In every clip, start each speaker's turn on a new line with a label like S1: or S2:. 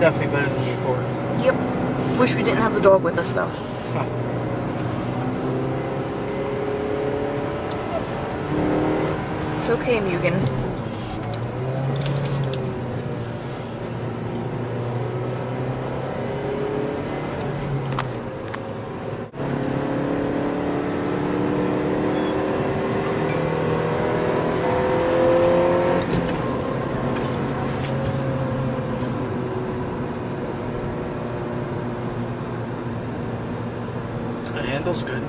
S1: Definitely better than the Accord.
S2: Yep. Wish we didn't have the dog with us, though.
S1: Huh.
S2: It's okay, Mugen.
S1: The handle's good.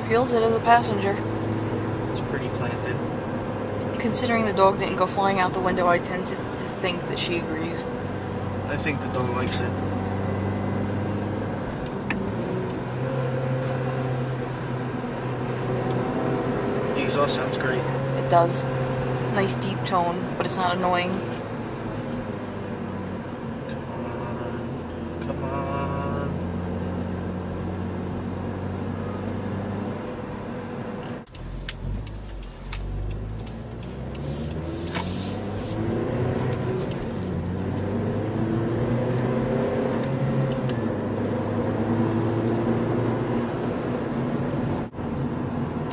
S2: Feels it as a passenger.
S1: It's pretty planted.
S2: Considering the dog didn't go flying out the window, I tend to think that she agrees.
S1: I think the dog likes it. The exhaust sounds great.
S2: It does. Nice deep tone, but it's not annoying.
S1: Come on.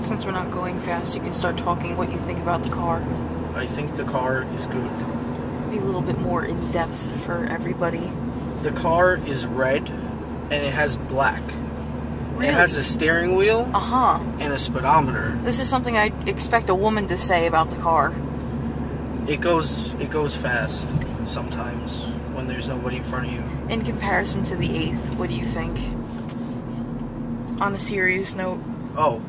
S2: Since we're not going fast, you can start talking what you think about the car.
S1: I think the car is good.
S2: Be a little bit more in depth for everybody.
S1: The car is red and it has black.
S2: Really?
S1: It has a steering wheel
S2: Uh-huh.
S1: and a speedometer.
S2: This is something I expect a woman to say about the car.
S1: It goes fast sometimes when there's nobody in front of you.
S2: In comparison to the 8th, what do you think? On a serious note.
S1: Oh,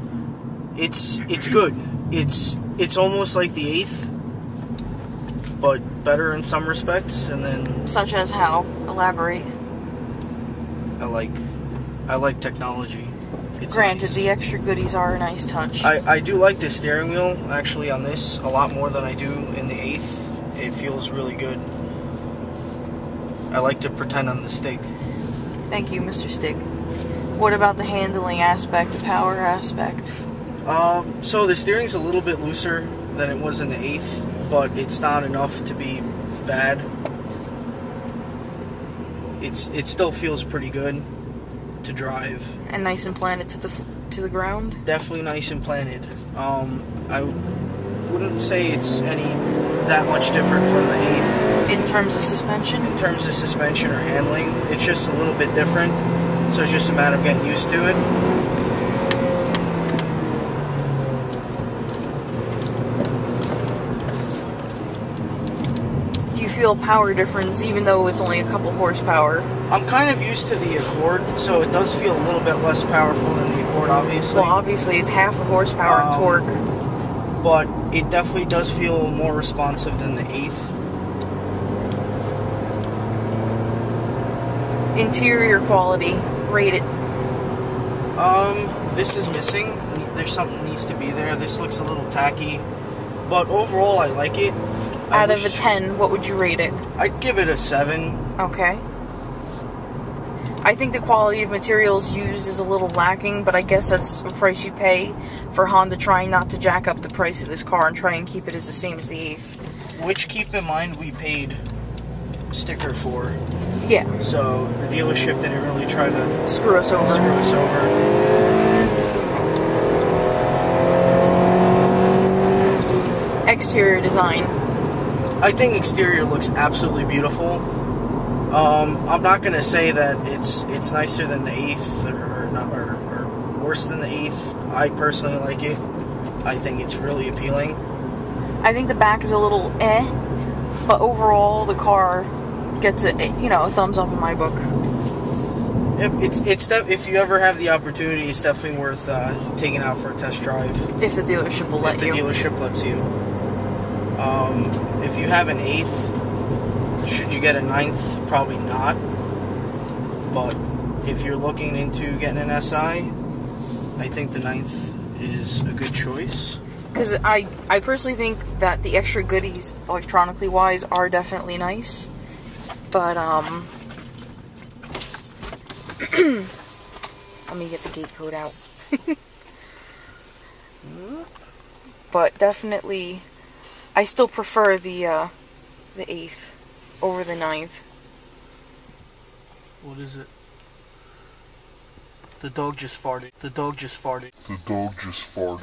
S1: it's good. It's almost like the 8th, but better in some respects. And then
S2: Such as how? Elaborate.
S1: I like technology. It's
S2: Granted,
S1: nice.
S2: the extra goodies are a nice touch.
S1: I do like the steering wheel actually on this a lot more than I do in the 8th. It feels really good. I like to pretend I'm the stick.
S2: Thank you, Mr. Stig. What about the handling aspect, the power aspect?
S1: So the steering's a little bit looser than it was in the 8th, but it's not enough to be bad. It still feels pretty good to drive.
S2: And nice and planted to the ground?
S1: Definitely nice and planted. I wouldn't say it's that much different from the 8th.
S2: In terms of suspension?
S1: In terms of suspension or handling, it's just a little bit different. So it's just a matter of getting used to it.
S2: Do you feel a power difference even though it's only a couple horsepower?
S1: I'm kind of used to the Accord, so it does feel a little bit less powerful than the Accord, obviously.
S2: Well, obviously it's half the horsepower and torque.
S1: But it definitely does feel more responsive than the 8th.
S2: Interior quality, rate it.
S1: This is missing. There's something needs to be there. This looks a little tacky. But overall, I like it.
S2: Out of a 10, what would you rate it?
S1: I'd give it a 7.
S2: Okay. I think the quality of materials used is a little lacking, but I guess that's a price you pay for Honda trying not to jack up the price of this car and try and keep it as the same as the 8th.
S1: Which, keep in mind, we paid sticker for.
S2: Yeah.
S1: So the dealership didn't really try to
S2: Screw us over. Exterior design.
S1: I think exterior looks absolutely beautiful. I'm not gonna say that it's nicer than the 8th or worse than the 8th. I personally like it. I think it's really appealing.
S2: I think the back is a little but overall the car gets a thumbs up in my book.
S1: Yep, if you ever have the opportunity, it's definitely worth taking out for a test drive.
S2: If the dealership will let you.
S1: If the dealership lets you. If you have an 8th, should you get a 9th? Probably not. But if you're looking into getting an SI, I think the 9th is a good choice.
S2: Because I personally think that the extra goodies, electronically wise, are definitely nice. But, let me get the gate code out. But definitely, I still prefer the 8th over the 9th.
S1: What is it? The dog just farted. The dog just farted.
S3: The dog just farted.